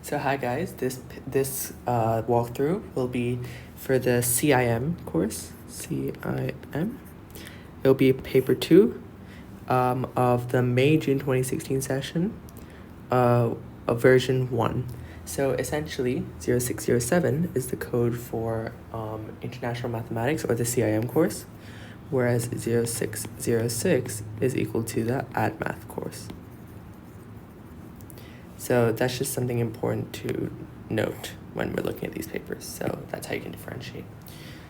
So hi guys, this walkthrough will be for the CIM course. CIM. It'll be paper 2 of the May-June 2016 session of version 1. So essentially 0607 is the code for International Mathematics or the CIM course, whereas 0606 is equal to the AdMath course. So that's just something important to note when we're looking at these papers. So that's how you can differentiate.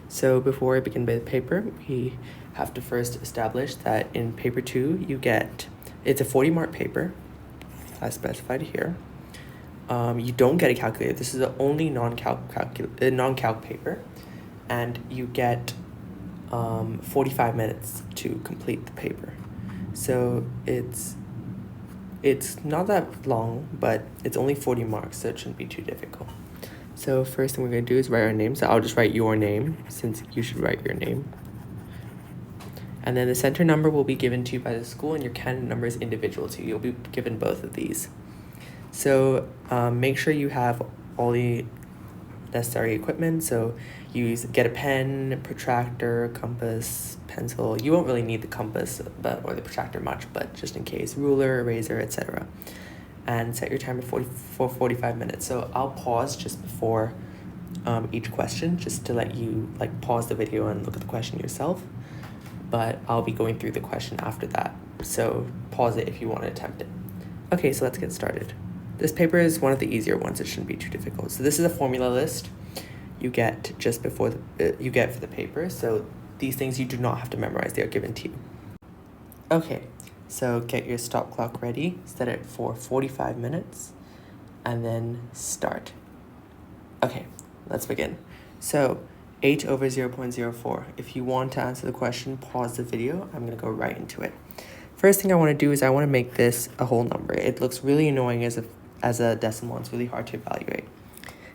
So before I begin with the paper, we have to first establish that in paper 2, it's a 40-mark paper, as specified here. You don't get a calculator. This is the only non-calc paper, and you get 45 minutes to complete the paper. So it's not that long, but it's only 40 marks, so it shouldn't be too difficult. So first thing we're going to do is write our name. So I'll just write your name, since you should write your name. And then the center number will be given to you by the school, and your candidate number is individual to you. You'll be given both of these. So make sure you have all the necessary equipment. So get a pen, protractor, compass, pencil. You won't really need the compass or the protractor much, but just in case, ruler, eraser, etc. And set your timer for 45 minutes. So I'll pause just before each question, just to let you pause the video and look at the question yourself. But I'll be going through the question after that. So pause it if you want to attempt it. Okay, so let's get started. This paper is one of the easier ones. It shouldn't be too difficult. So this is a formula list you get just before you get for the paper. So these things you do not have to memorize. They are given to you. Okay, so get your stop clock ready. Set it for 45 minutes and then start. Okay, let's begin. So 8 over 0.04. If you want to answer the question, pause the video. I'm going to go right into it. First thing I want to do is I want to make this a whole number. It looks really annoying as a decimal. It's really hard to evaluate.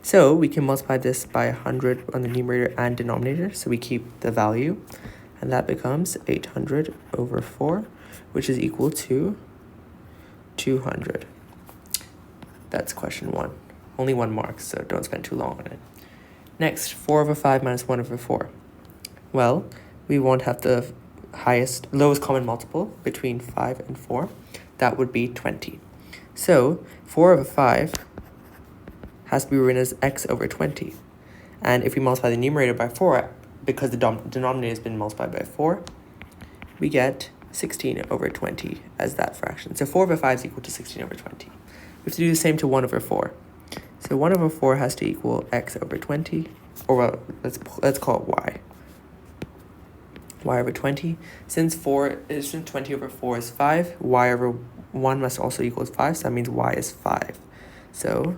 So we can multiply this by 100 on the numerator and denominator. So we keep the value, and that becomes 800 over 4, which is equal to 200. That's question 1. Only 1 mark, so don't spend too long on it. Next, 4 over 5 minus 1 over 4. Well, we won't have the lowest common multiple between 5 and 4. That would be 20. So 4 over 5 has to be written as x over 20. And if we multiply the numerator by 4, because the denominator has been multiplied by 4, we get 16 over 20 as that fraction. So 4 over 5 is equal to 16 over 20. We have to do the same to 1 over 4. So 1 over 4 has to equal x over 20, or well, let's call it y. Y over 20. Since 20 over 4 is 5, y over 1 must also equal 5, so that means y is 5. So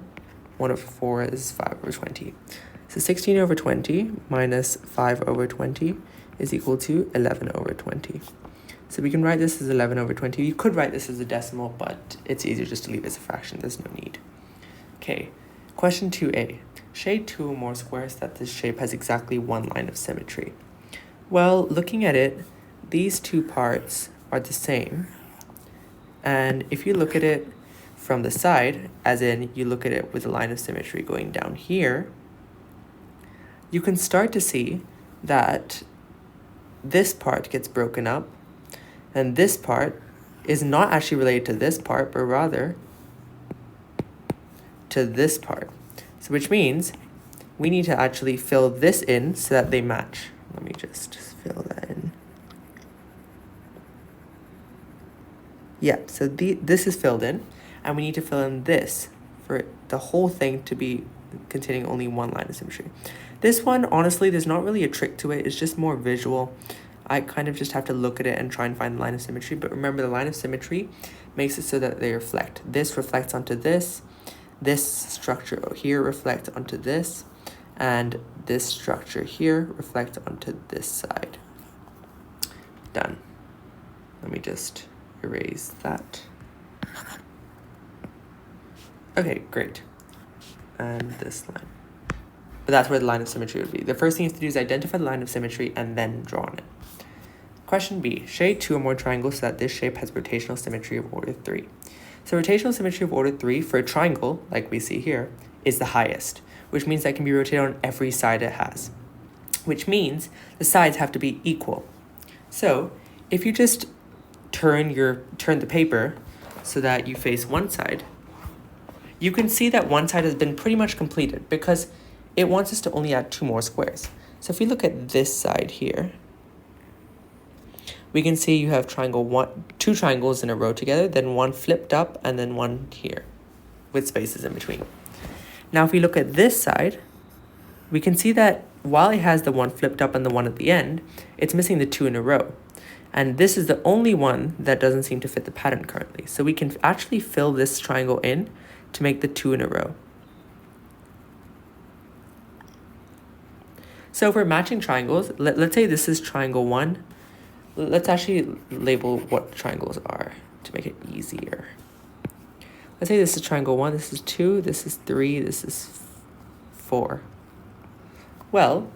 1 over 4 is 5 over 20. So 16 over 20 minus 5 over 20 is equal to 11 over 20. So we can write this as 11 over 20. You could write this as a decimal, but it's easier just to leave it as a fraction. There's no need. Okay, question 2a. Shade 2 or more squares that this shape has exactly one line of symmetry. Well, looking at it, these two parts are the same. And if you look at it from the side, as in you look at it with a line of symmetry going down here, you can start to see that this part gets broken up, and this part is not actually related to this part, but rather to this part. So which means we need to actually fill this in so that they match. Let me just fill that in. Yeah, so this is filled in, and we need to fill in this for the whole thing to be containing only one line of symmetry. This one, honestly, there's not really a trick to it. It's just more visual. I kind of just have to look at it and try and find the line of symmetry. But remember, the line of symmetry makes it so that they reflect. This reflects onto this. This structure here reflects onto this. And this structure here reflects onto this side. Done. Let me just erase that. Okay, great. And this line. But that's where the line of symmetry would be. The first thing you have to do is identify the line of symmetry and then draw on it. Question B. Shade 2 or more triangles so that this shape has rotational symmetry of order 3. So rotational symmetry of order 3 for a triangle, like we see here, is the highest, which means that it can be rotated on every side it has, which means the sides have to be equal. So if you just turn the paper so that you face one side, you can see that one side has been pretty much completed because it wants us to only add 2 more squares. So if we look at this side here, we can see you have two triangles in a row together, then one flipped up, and then one here with spaces in between. Now, if we look at this side, we can see that while it has the one flipped up and the one at the end, it's missing the 2 in a row. And this is the only one that doesn't seem to fit the pattern currently. So we can actually fill this triangle in to make the 2 in a row. So if we're matching triangles, let's say this is triangle 1. Let's actually label what triangles are to make it easier. Let's say this is triangle 1, this is 2, this is 3, this is 4. Well,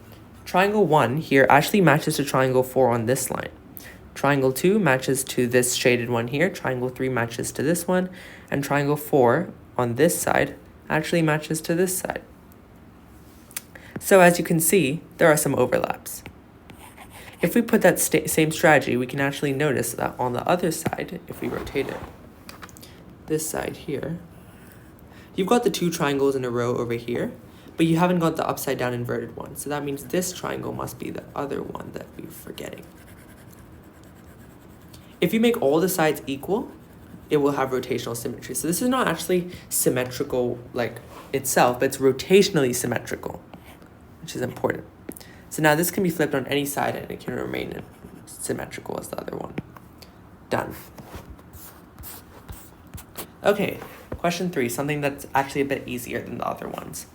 triangle 1 here actually matches to triangle 4 on this line. Triangle 2 matches to this shaded one here, triangle 3 matches to this one, and triangle 4 on this side actually matches to this side. So as you can see, there are some overlaps. If we put that same strategy, we can actually notice that on the other side, if we rotate it, this side here, you've got the 2 triangles in a row over here, but you haven't got the upside down inverted one. So that means this triangle must be the other one that we're forgetting. If you make all the sides equal, it will have rotational symmetry. So this is not actually symmetrical like itself, but it's rotationally symmetrical, which is important. So now this can be flipped on any side and it can remain symmetrical as the other one. Done. Okay, question 3, something that's actually a bit easier than the other ones.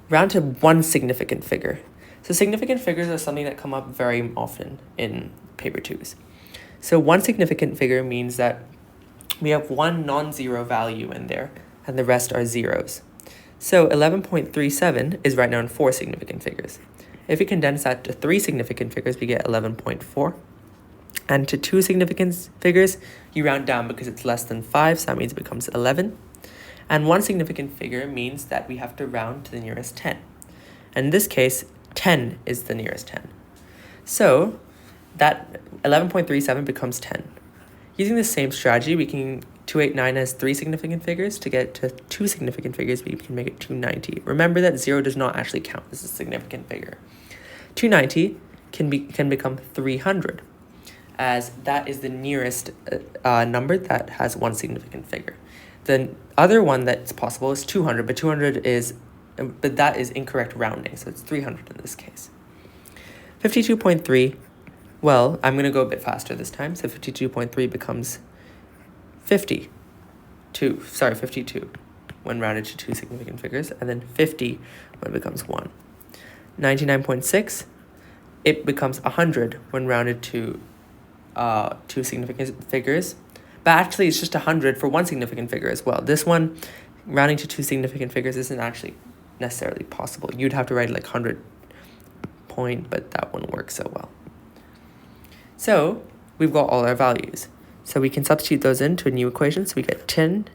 Round to one significant figure. So significant figures are something that come up very often in paper 2s. So one significant figure means that we have one non-zero value in there and the rest are zeros. So 11.37 is right now in 4 significant figures. If we condense that to 3 significant figures, we get 11.4. And to 2 significant figures, you round down because it's less than 5, so that means it becomes 11. And 1 significant figure means that we have to round to the nearest 10. And in this case, 10 is the nearest 10. So that 11.37 becomes 10. Using the same strategy, we can 289 has 3 significant figures. To get to 2 significant figures, we can make it 290. Remember that 0 does not actually count as a significant figure. 290 can become 300, as that is the nearest number that has 1 significant figure. The other one that's possible is 200, but that is incorrect rounding, so it's 300 in this case. 52.3, well, I'm going to go a bit faster this time, so 52.3 becomes 52 when rounded to 2 significant figures, and then 50 when it becomes 1. 99.6, it becomes 100 when rounded to 2 significant figures, but actually it's just 100 for 1 significant figure as well. This one, rounding to 2 significant figures, isn't actually necessarily possible. You'd have to write like 100 point, but that wouldn't work so well. So we've got all our values. So we can substitute those into a new equation. So we get 10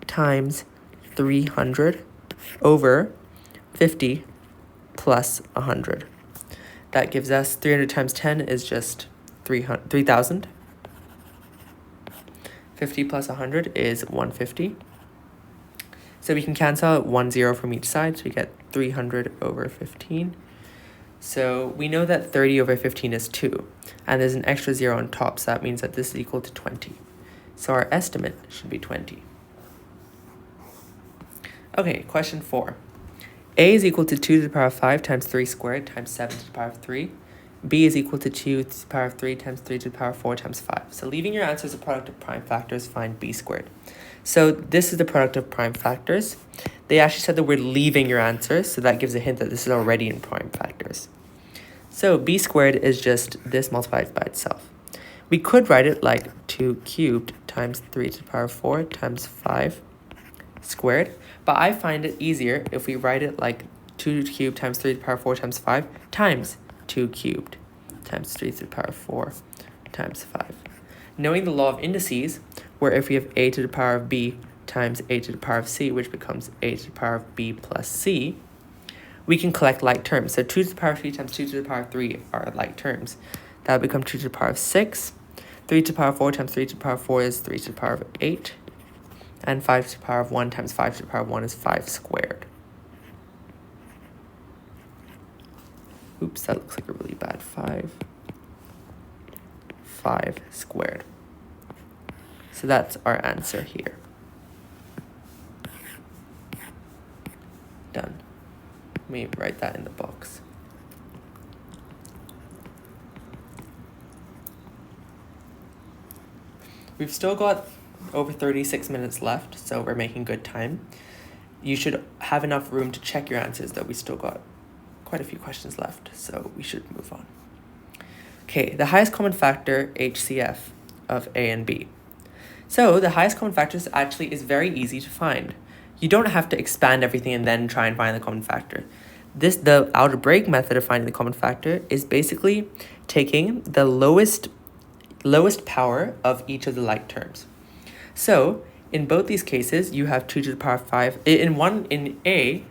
times 300 over 50 plus 100. That gives us 300 times 10 is just 3,000. 50 plus 100 is 150. So we can cancel out 1 0 from each side. So we get 300 over 15. So we know that 30 over 15 is 2. And there's an extra 0 on top. So that means that this is equal to 20. So our estimate should be 20. Okay, question 4. A is equal to 2 to the power of 5 times 3 squared times 7 to the power of 3. B is equal to 2 to the power of 3 times 3 to the power of 4 times 5. So leaving your answer as a product of prime factors, find B squared. So this is the product of prime factors. They actually said that we're leaving your answer, so that gives a hint that this is already in prime factors. So B squared is just this multiplied by itself. We could write it like 2 cubed times 3 to the power of 4 times 5 squared, but I find it easier if we write it like 2 cubed times 3 to the power of 4 times 5 times 2 cubed times 3 to the power of 4 times 5. Knowing the law of indices, where if we have a to the power of b times a to the power of c, which becomes a to the power of b plus c, we can collect like terms. So 2 to the power of 3 times 2 to the power of 3 are like terms. That would become 2 to the power of 6. 3 to the power of 4 times 3 to the power of 4 is 3 to the power of 8. And 5 to the power of 1 times 5 to the power of 1 is 5 squared. Oops, that looks like a really bad 5. 5 squared. So that's our answer here. Done. Let me write that in the box. We've still got over 36 minutes left, so we're making good time. You should have enough room to check your answers, though we still got quite a few questions left, so we should move on. Okay, the highest common factor, HCF, of A and B. So the highest common factor actually is very easy to find. You don't have to expand everything and then try and find the common factor. The algebraic method of finding the common factor is basically taking the lowest power of each of the like terms. So in both these cases, you have 2 to the power of 5. In A,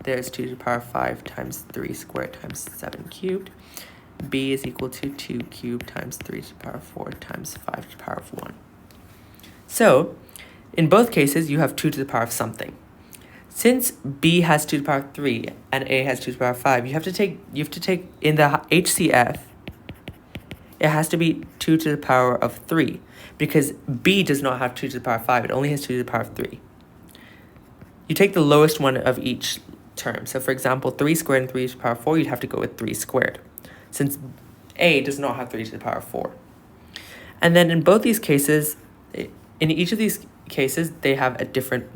there's 2 to the power of 5 times 3 squared times 7 cubed. B is equal to 2 cubed times 3 to the power of 4 times 5 to the power of 1. So in both cases, you have 2 to the power of something. Since B has 2 to the power of 3 and A has 2 to the power of 5, you have to take in the HCF, it has to be 2 to the power of 3 because B does not have 2 to the power of 5. It only has 2 to the power of 3. You take the lowest one of each term. So for example, 3 squared and 3 to the power of 4, you'd have to go with 3 squared since A does not have 3 to the power of 4. And then in both these cases, in each of these cases, they have a different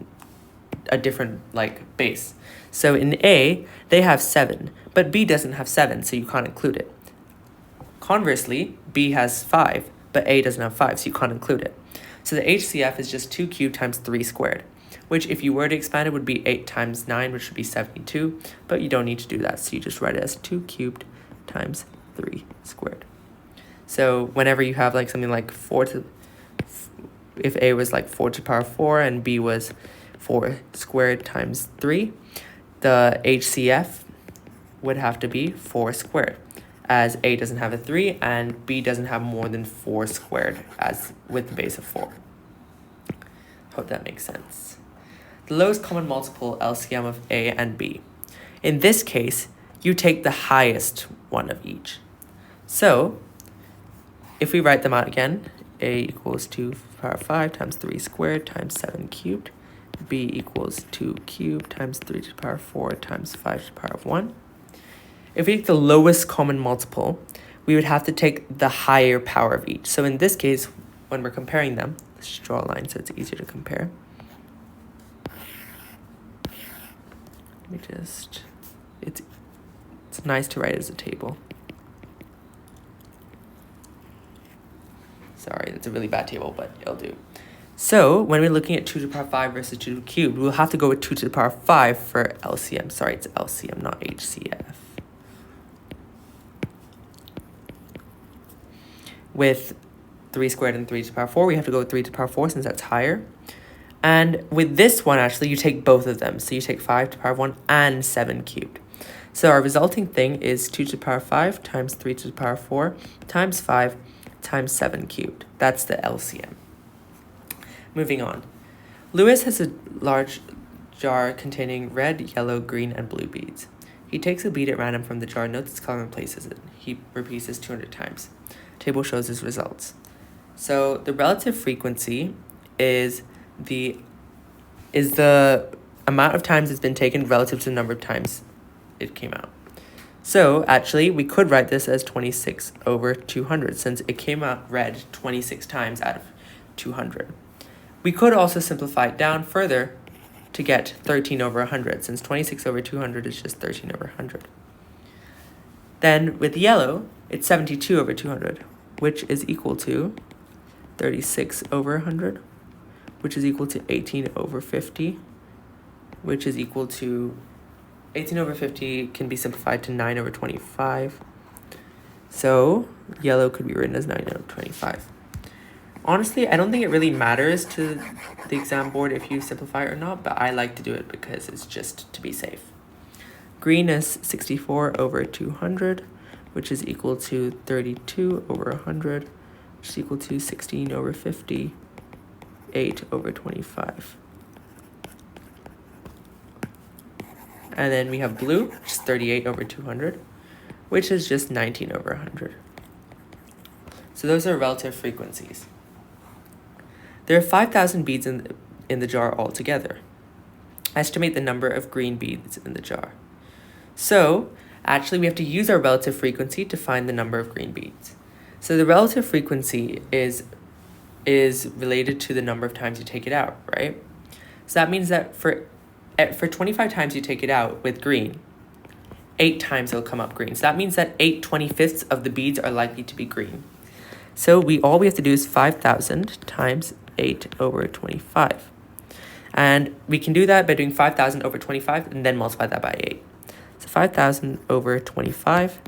like base. So in A, they have 7, but B doesn't have 7, so you can't include it. Conversely, B has 5, but A doesn't have 5, so you can't include it. So the HCF is just 2 cubed times 3 squared, which if you were to expand it would be 8 times 9, which would be 72, but you don't need to do that, so you just write it as 2 cubed times 3 squared. So whenever you have like something like if A was like 4 to the power of 4 and B was 4 squared times 3, the HCF would have to be 4 squared, as A doesn't have a 3 and B doesn't have more than 4 squared as with the base of 4. Hope that makes sense. The lowest common multiple LCM of A and B. In this case, you take the highest one of each. So if we write them out again, A equals 2 to the power of 5 times 3 squared times 7 cubed. B equals 2 cubed times 3 to the power of 4 times 5 to the power of 1. If we take the lowest common multiple, we would have to take the higher power of each. So in this case, when we're comparing them, let's just draw a line so it's easier to compare. It's nice to write as a table. Sorry, that's a really bad table, but it'll do. So when we're looking at 2 to the power of 5 versus 2 to the cubed, we'll have to go with 2 to the power of 5 for LCM. Sorry, it's LCM, not HCF. With 3 squared and 3 to the power of 4, we have to go with 3 to the power of 4 since that's higher. And with this one, actually, you take both of them. So you take 5 to the power of 1 and 7 cubed. So our resulting thing is 2 to the power of 5 times 3 to the power of 4 times 5 times 7 cubed. That's the LCM. Moving on. Lewis has a large jar containing red, yellow, green, and blue beads. He takes a bead at random from the jar, notes its color, and places it. He repeats this 200 times. Table shows his results. So the relative frequency is the amount of times it's been taken relative to the number of times it came out. So actually, we could write this as 26 over 200 since it came out red 26 times out of 200. We could also simplify it down further to get 13 over 100 since 26 over 200 is just 13 over 100. Then with yellow, it's 72 over 200, which is equal to 36 over 100, which is equal to 18 over 50, which is equal to 18 over 50 can be simplified to 9 over 25. So yellow could be written as 9 over 25. Honestly, I don't think it really matters to the exam board if you simplify it or not, but I like to do it because it's just to be safe. Green is 64 over 200, which is equal to 32 over 100, which is equal to 16 over 50, 8 over 25. And then we have blue, which is 38 over 200, which is just 19 over 100. So those are relative frequencies. There are 5,000 beads in the jar altogether. Estimate the number of green beads in the jar. So, actually, we have to use our relative frequency to find the number of green beads. So the relative frequency is related to the number of times you take it out, right? So that means that for 25 times you take it out with green, 8 times it'll come up green. So that means that 8/25 of the beads are likely to be green. So all we have to do is 5,000 times 8 over 25. And we can do that by doing 5,000 over 25 and then multiply that by 8. So 5,000 over 25.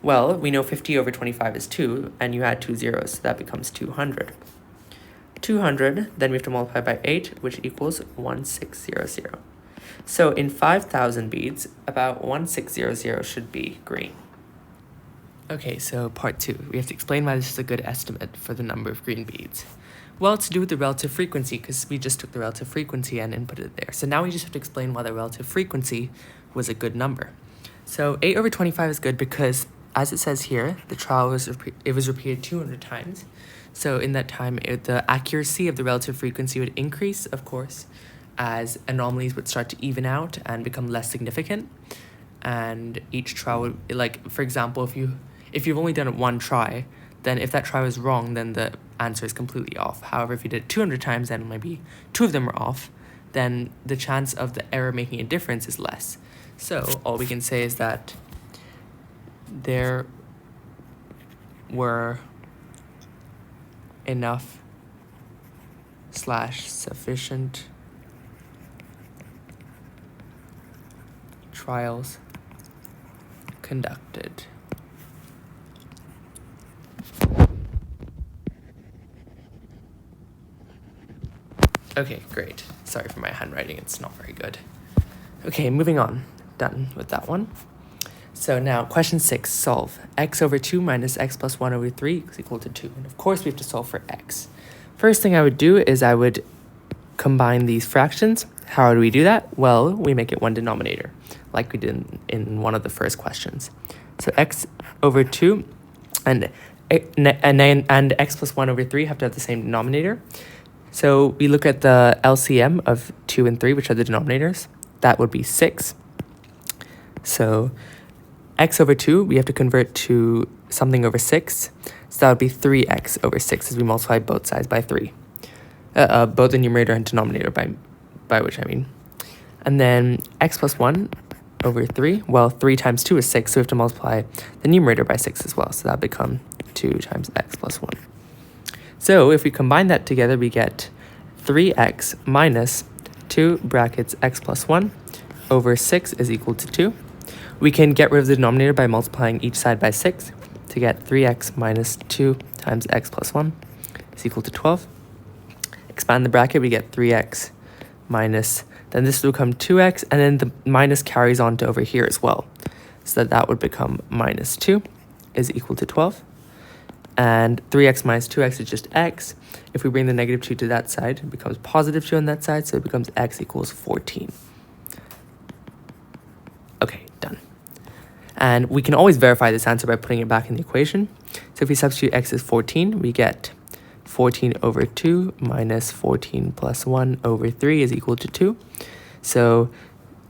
Well, we know 50 over 25 is 2, and you add 2 zeros, so that becomes 200. 200, then we have to multiply by 8, which equals 1600. So in 5,000 beads, about 1600 should be green. Okay, so part 2. We have to explain why this is a good estimate for the number of green beads. Well, it's to do with the relative frequency, because we just took the relative frequency and inputted it there. So now we just have to explain why the relative frequency was a good number. So 8 over 25 is good because, as it says here, the trial was repeated 200 times. So in that time, the accuracy of the relative frequency would increase, of course, as anomalies would start to even out and become less significant. And each trial would, like, for example, if you've only done it one try, then if that try was wrong, then the answer is completely off. However, if you did it 200 times and maybe 2 of them are off, then the chance of the error making a difference is less. So all we can say is that there were enough / sufficient trials conducted. Okay, great. Sorry for my handwriting, it's not very good. Okay, moving on. Done with that one. So now, question 6, solve. X over 2 minus x plus 1 over 3 is equal to 2. And of course, we have to solve for x. First thing I would do is I would combine these fractions. How do we do that? Well, we make it one denominator, like we did in one of the first questions. So x over 2 and x plus 1 over 3 have to have the same denominator. So we look at the LCM of 2 and 3, which are the denominators. That would be 6. So x over 2, we have to convert to something over 6. So that would be 3x over 6 as we multiply both sides by 3. Both the numerator and denominator, by which I mean. And then x plus 1 over 3, well, 3 times 2 is 6, so we have to multiply the numerator by 6 as well. So that would become 2 times x plus 1. So if we combine that together, we get 3x minus 2 brackets x plus 1 over 6 is equal to 2. We can get rid of the denominator by multiplying each side by 6 to get 3x minus 2 times x plus 1 is equal to 12. Expand the bracket, we get 3x minus, then this will become 2x, and then the minus carries on to over here as well. So that would become minus 2 is equal to 12. And 3x minus 2x is just x. If we bring the negative 2 to that side, it becomes positive 2 on that side, so it becomes x equals 14. Okay, done. And we can always verify this answer by putting it back in the equation. So if we substitute x as 14, we get 14 over 2 minus 14 plus 1 over 3 is equal to 2. So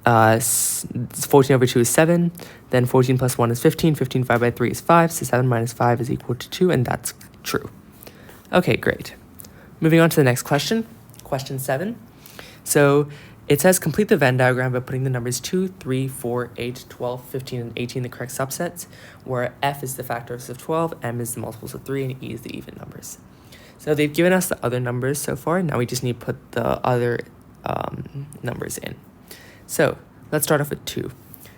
14 over 2 is 7, then 14 plus 1 is 15, 15 divided by 3 is 5, so 7 minus 5 is equal to 2, and that's true. Okay, great. Moving on to the next question, question 7. So it says complete the Venn diagram by putting the numbers 2, 3, 4, 8, 12, 15, and 18 in the correct subsets, where f is the factors of 12, m is the multiples of 3, and e is the even numbers. So they've given us the other numbers so far, now we just need to put the other numbers in. So let's start off with 2.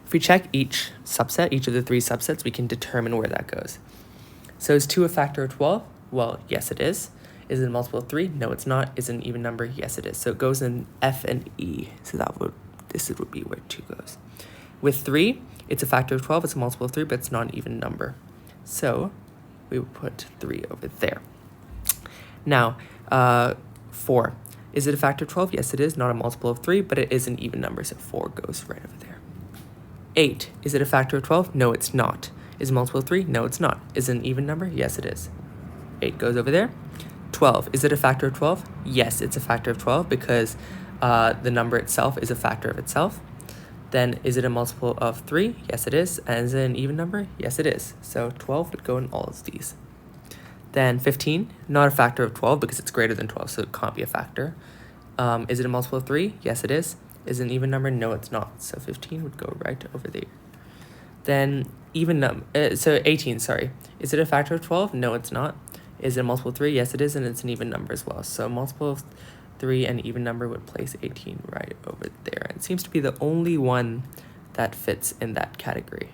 If we check each of the 3 subsets, we can determine where that goes. So is 2 a factor of 12? Well, yes, it is. Is it a multiple of 3? No, it's not. Is it an even number? Yes, it is. So it goes in F and E. So this would be where 2 goes. With 3, it's a factor of 12. It's a multiple of 3, but it's not an even number. So we would put 3 over there. Now, 4. Is it a factor of 12? Yes, it is. Not a multiple of 3, but it is an even number, so 4 goes right over there. 8. Is it a factor of 12? No, it's not. Is it a multiple of 3? No, it's not. Is it an even number? Yes, it is. 8 goes over there. 12. Is it a factor of 12? Yes, it's a factor of 12 because the number itself is a factor of itself. Then is it a multiple of 3? Yes, it is. And is it an even number? Yes, it is. So 12 would go in all of these. Then 15, not a factor of 12 because it's greater than 12, so it can't be a factor. Is it a multiple of 3? Yes, it is. Is it an even number? No, it's not. So 15 would go right over there. Then so 18, sorry. Is it a factor of 12? No, it's not. Is it a multiple of 3? Yes, it is, and it's an even number as well. So multiple of 3 and even number would place 18 right over there. And it seems to be the only one that fits in that category.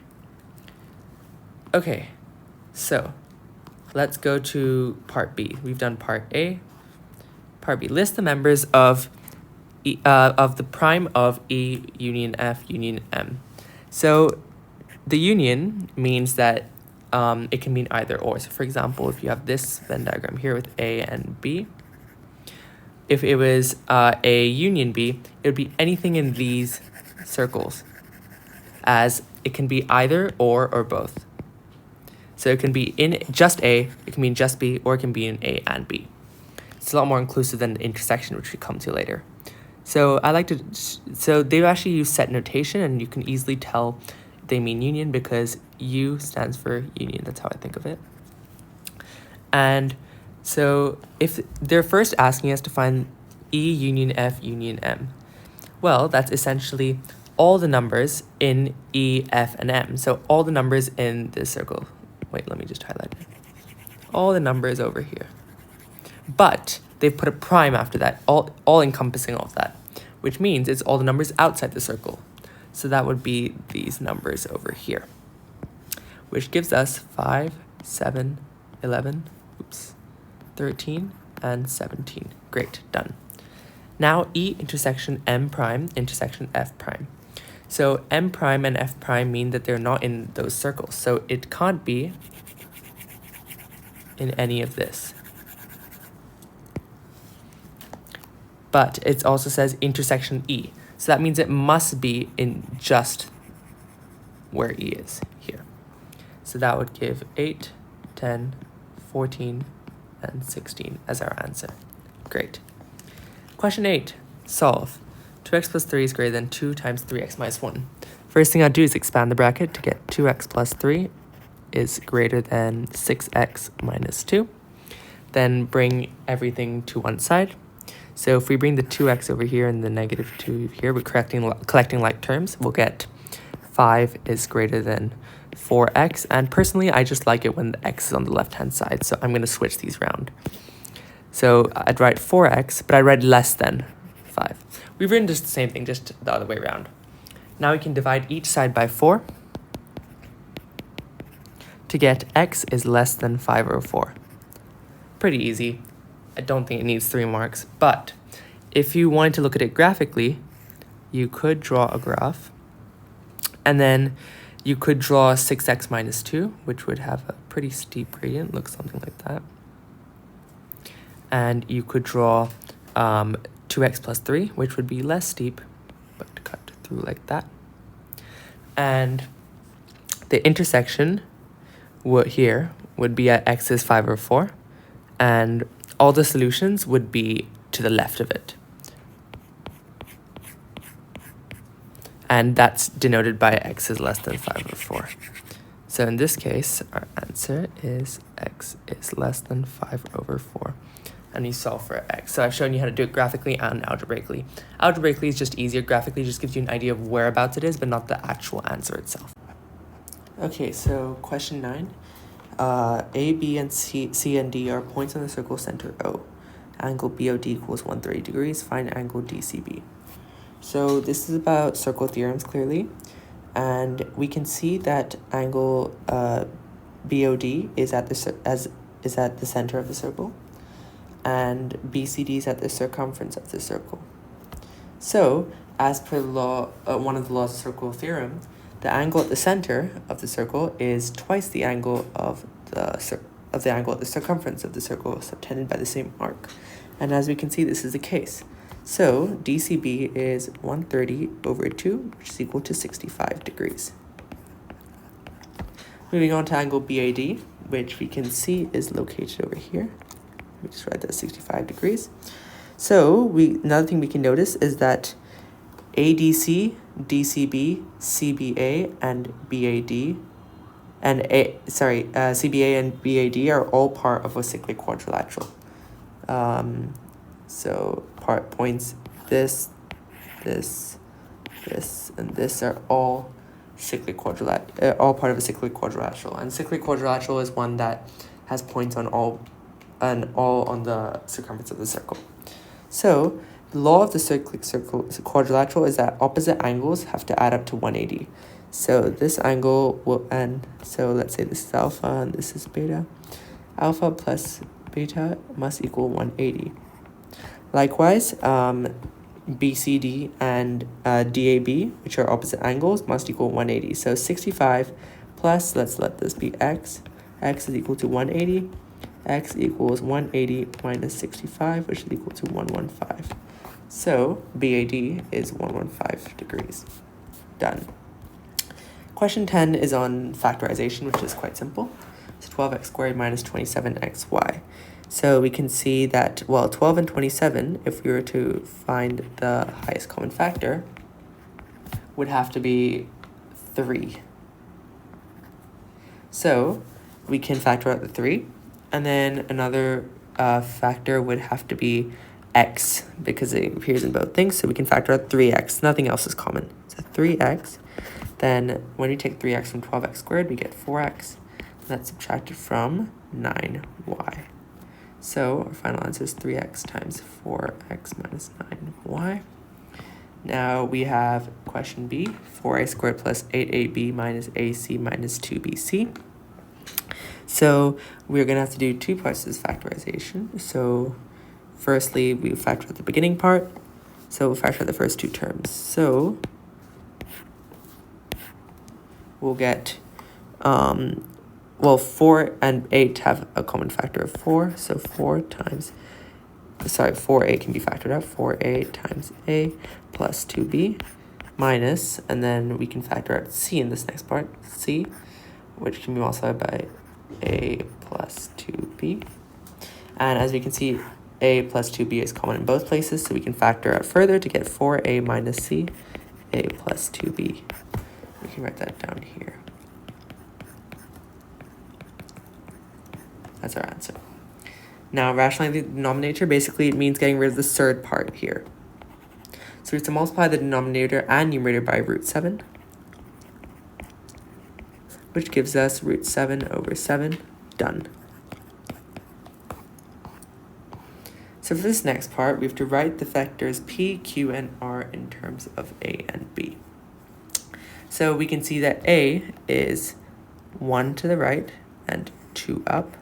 Okay, so let's go to part B. We've done part A. Part B, list the members of the prime of E union F union M. So the union means that it can mean either or. So for example, if you have this Venn diagram here with A and B, if it was A union B, it would be anything in these circles, as it can be either or both. So it can be in just A, it can mean just B, or it can be in A and B. It's a lot more inclusive than the intersection, which we come to later. So they actually use set notation, and you can easily tell they mean union because U stands for union. That's how I think of it. And so if they're first asking us to find E union F union M, well, that's essentially all the numbers in E, F, and M. So all the numbers in this circle. Wait, let me just highlight it. All the numbers over here. But they've put a prime after that, all encompassing all of that, which means it's all the numbers outside the circle. So that would be these numbers over here, which gives us 5, 7, 11, 13, and 17. Great, done. Now E intersection M prime intersection F prime. So M prime and F prime mean that they're not in those circles. So it can't be in any of this. But it also says intersection E. So that means it must be in just where E is, here. So that would give 8, 10, 14, and 16 as our answer. Great. Question 8, solve. 2x plus 3 is greater than 2 times 3x minus 1. First thing I'll do is expand the bracket to get 2x plus 3 is greater than 6x minus 2. Then bring everything to one side. So if we bring the 2x over here and the negative 2 here, we're collecting like terms, we'll get 5 is greater than 4x. And personally, I just like it when the x is on the left-hand side, so I'm going to switch these around. So I'd write 4x, but I write less than 5. We've written just the same thing, just the other way around. Now we can divide each side by 4 to get x is less than 5 over 4. Pretty easy. I don't think it needs 3 marks, but if you wanted to look at it graphically, you could draw a graph, and then you could draw 6x minus 2, which would have a pretty steep gradient, looks something like that. And you could draw 2x plus 3, which would be less steep, but cut through like that. And the intersection here would be at x is 5 over 4, and all the solutions would be to the left of it. And that's denoted by x is less than 5 over 4. So in this case, our answer is x is less than 5 over 4. And you solve for x. So I've shown you how to do it graphically and algebraically. Algebraically is just easier. Graphically just gives you an idea of whereabouts it is, but not the actual answer itself. Okay, so question 9. A, B, and C and D are points on the circle center O. Angle BOD equals 130 degrees. Find angle DCB. So this is about circle theorems, clearly. And we can see that angle BOD is is at the center of the circle, and BCD is at the circumference of the circle. So, as per one of the laws of circle theorem, the angle at the center of the circle is twice the angle of the angle at the circumference of the circle subtended by the same arc. And as we can see, this is the case. So DCB is 130 over 2, which is equal to 65 degrees. Moving on to angle BAD, which we can see is located over here. We just write that 65 degrees. So another thing we can notice is that ADC, DCB, CBA, and BAD, CBA and BAD are all part of a cyclic quadrilateral. So points this, and this are all cyclic all part of a cyclic quadrilateral. And cyclic quadrilateral is one that has points on all on the circumference of the circle. So the law of the cyclic quadrilateral is that opposite angles have to add up to 180. So this angle will end, so let's say this is alpha and this is beta. Alpha plus beta must equal 180. Likewise, BCD and DAB, which are opposite angles, must equal 180. So 65 plus, let's let this be x. X is equal to 180. X equals 180 minus 65, which is equal to 115. So BAD is 115 degrees. Done. Question 10 is on factorization, which is quite simple. It's 12x squared minus 27xy. So we can see that, well, 12 and 27, if we were to find the highest common factor, would have to be 3. So we can factor out the 3, and then another factor would have to be x, because it appears in both things, so we can factor out 3x. Nothing else is common. So 3x. Then when we take 3x from 12x squared, we get 4x. That's subtracted from 9y. So our final answer is 3x times 4x minus 9y. Now we have question B, 4a squared plus 8ab minus ac minus 2bc. So we're going to have to do two parts of this factorization. So firstly, we factor out the beginning part. So we'll factor out the first two terms. So we'll get, 4 and 8 have a common factor of 4. So 4a can be factored out. 4a times a plus 2b minus, and then we can factor out c in this next part, c, which can be multiplied by a plus 2b. And as we can see, a plus 2b is common in both places, so we can factor out further to get 4a minus c, a plus 2b. We can write that down here. That's our answer. Now, rationalizing the denominator, basically it means getting rid of the third part here. So we have to multiply the denominator and numerator by root 7, which gives us root 7 over 7. Done. So for this next part, we have to write the vectors p, q, and r in terms of a and b. So we can see that a is 1 to the right and 2 up.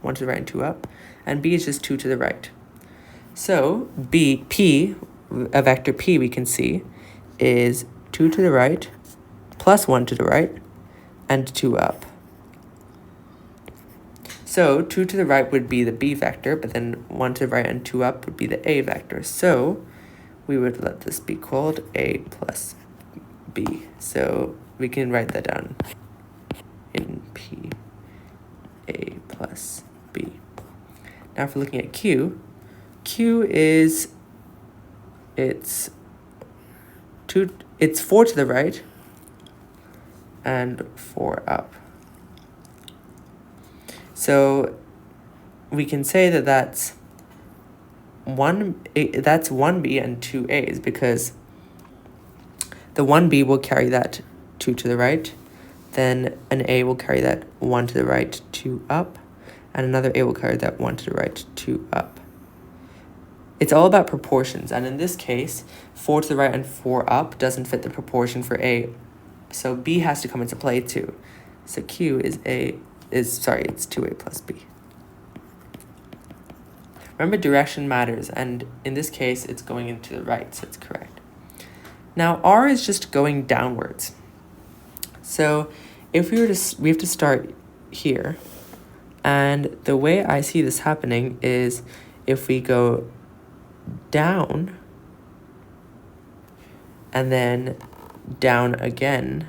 1 to the right and 2 up. And b is just 2 to the right. So p, a vector p we can see, is 2 to the right plus 1 to the right and 2 up. So 2 to the right would be the b vector, but then 1 to the right and 2 up would be the a vector. So we would let this be called a plus b. So we can write that down in p, a plus b. Now if we're looking at q, q is, it's 4 to the right and 4 up. So we can say that that's 1b and 2 a's, because the 1b will carry that 2 to the right, then an a will carry that 1 to the right, 2 up, and another a will carry that 1 to the right, 2 up. It's all about proportions, and in this case, 4 to the right and 4 up doesn't fit the proportion for a, so b has to come into play too. So q is a it's 2a plus b. Remember, direction matters, and in this case, it's going into the right, so it's correct. Now, r is just going downwards. So if we have to start here, and the way I see this happening is if we go down and then down again,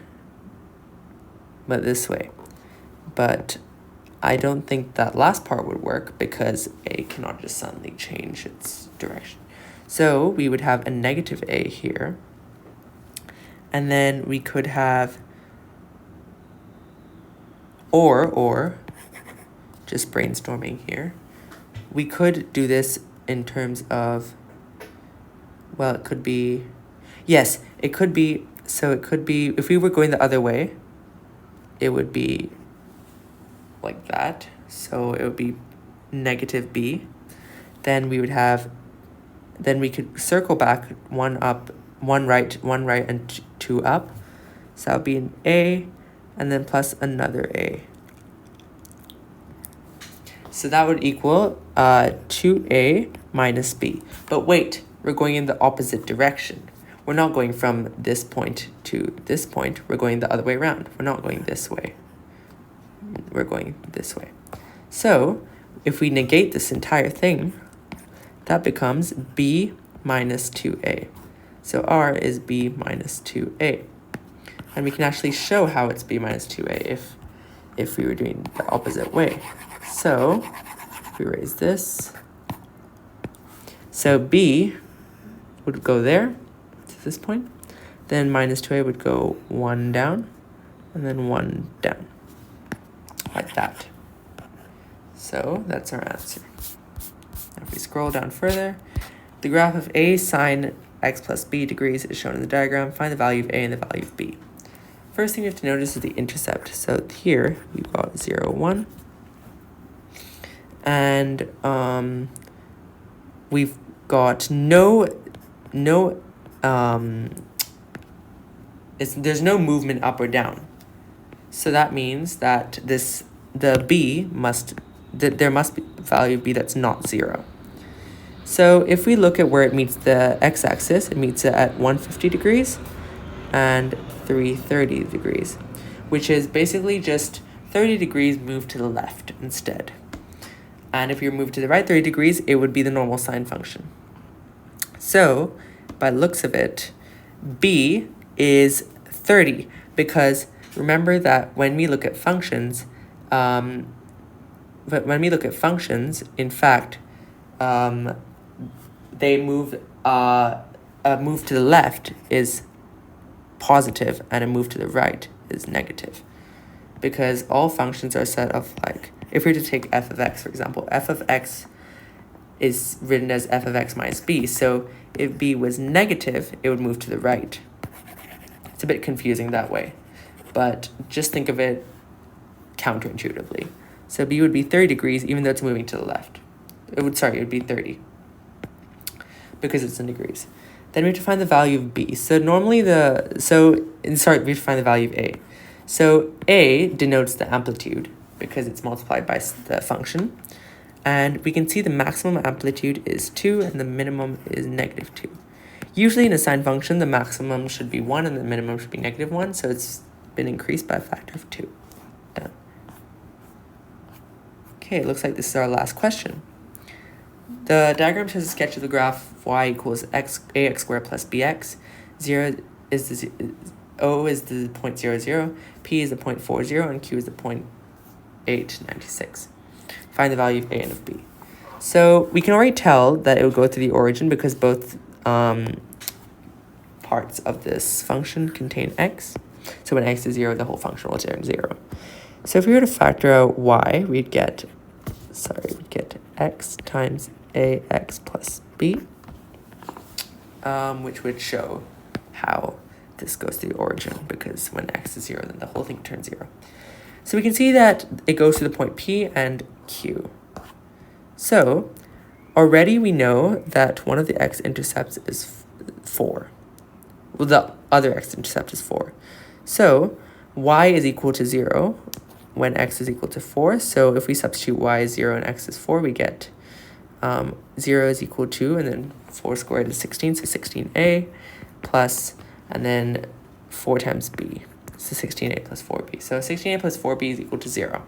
but this way. But I don't think that last part would work because a cannot just suddenly change its direction. So we would have a negative a here, and then we could have or just brainstorming here. We could do this in terms of, well, it could be, yes, it could be, so it could be, if we were going the other way, it would be like that. So it would be negative b. Then we would have, then we could circle back one up, one right, and two up. So that would be an a, and then plus another a. So that would equal 2a minus b. But wait, we're going in the opposite direction. We're not going from this point to this point. We're going the other way around. We're not going this way. We're going this way. So if we negate this entire thing, that becomes b minus 2a. So r is b minus 2a. And we can actually show how it's b minus 2a if we were doing the opposite way. So if we raise this, so b would go there to this point, then minus 2a would go 1 down, and then 1 down, like that. So that's our answer. Now if we scroll down further, the graph of a sine x plus b degrees is shown in the diagram. Find the value of a and the value of b. First thing we have to notice is the intercept. So here we've got 0, 1. And we've got there's no movement up or down. So that means that there must be value of b that's not 0. So if we look at where it meets the x-axis, it meets it at 150 degrees and 330 degrees, which is basically just 30 degrees moved to the left instead. And if you move to the right 30 degrees, it would be the normal sine function. So by looks of it, b is 30, because remember that when we look at functions, in fact, they move, a move to the left is positive and a move to the right is negative, because all functions are set of, like, if we were to take f of x, for example, f of x is written as f of x minus b. So if b was negative, it would move to the right. It's a bit confusing that way, but just think of it counterintuitively. So b would be 30 degrees even though it's moving to the left. It would be 30 because it's in degrees. Then we have to find the value of b. So normally we have to find the value of a. So a denotes the amplitude because it's multiplied by the function. And we can see the maximum amplitude is 2 and the minimum is negative 2. Usually in a sine function, the maximum should be 1 and the minimum should be negative 1. So it's been increased by a factor of 2. Done. Okay, it looks like this is our last question. The diagram shows a sketch of the graph y equals ax squared plus bx. O is the 0.00, p is the 0.40, and q is the 0.896. Find the value of a and of b. So we can already tell that it will go through the origin because both parts of this function contain x. So when x is 0, the whole function will turn 0. So if we were to factor out y, we'd get x times ax plus b, which would show how this goes to the origin, because when x is 0, then the whole thing turns 0. So we can see that it goes to the point P and Q. So already we know that one of the x-intercepts is 4. Well, the other x-intercept is 4. So y is equal to 0, when x is equal to 4. So if we substitute y is 0 and x is 4, we get 0 is equal to, and then 4 squared is 16, so 16a plus, and then 4 times b. So 16a plus 4b. So 16a plus 4b is equal to 0.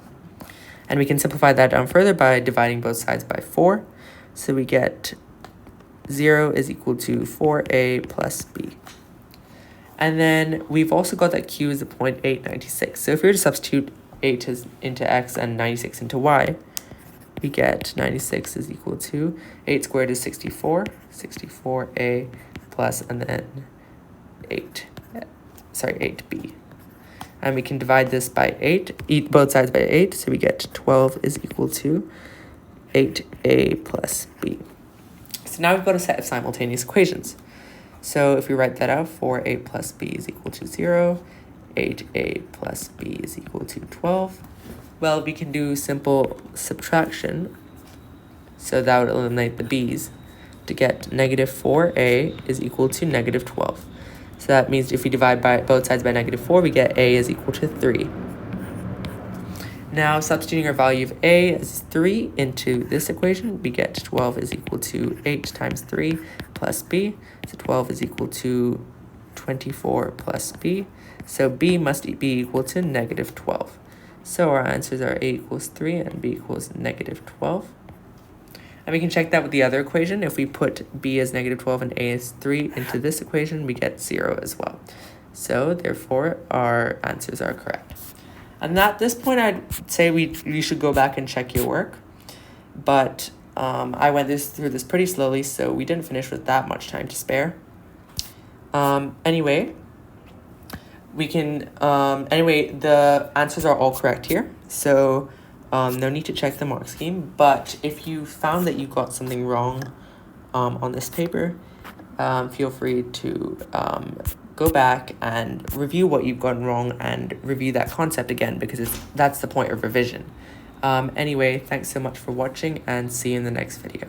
And we can simplify that down further by dividing both sides by 4. So we get 0 is equal to 4a plus b. And then we've also got that q is a 0.896. So if we were to substitute 8 into x and 96 into y, we get 96 is equal to 8 squared is 64, 64a plus, and then 8b. And we can divide this by 8, eat both sides by 8, so we get 12 is equal to 8a plus b. So now we've got a set of simultaneous equations. So if we write that out, 4a plus b is equal to 0, 8a plus b is equal to 12. Well, we can do simple subtraction, so that would eliminate the b's, to get negative 4a is equal to negative 12. So that means if we divide by both sides by negative 4, we get a is equal to 3. Now, substituting our value of a as 3 into this equation, we get 12 is equal to 8 times 3 plus b. So 12 is equal to 24 plus b. So b must be equal to negative 12. So our answers are a equals 3 and b equals negative 12. And we can check that with the other equation. If we put b as negative 12 and a as 3 into this equation, we get 0 as well. So therefore, our answers are correct. And at this point, I'd say you should go back and check your work. But I went through this pretty slowly, so we didn't finish with that much time to spare. Anyway, the answers are all correct here. So no need to check the mark scheme. But if you found that you got something wrong on this paper, feel free to go back and review what you've gotten wrong and review that concept again, because that's the point of revision. Anyway, thanks so much for watching, and see you in the next video.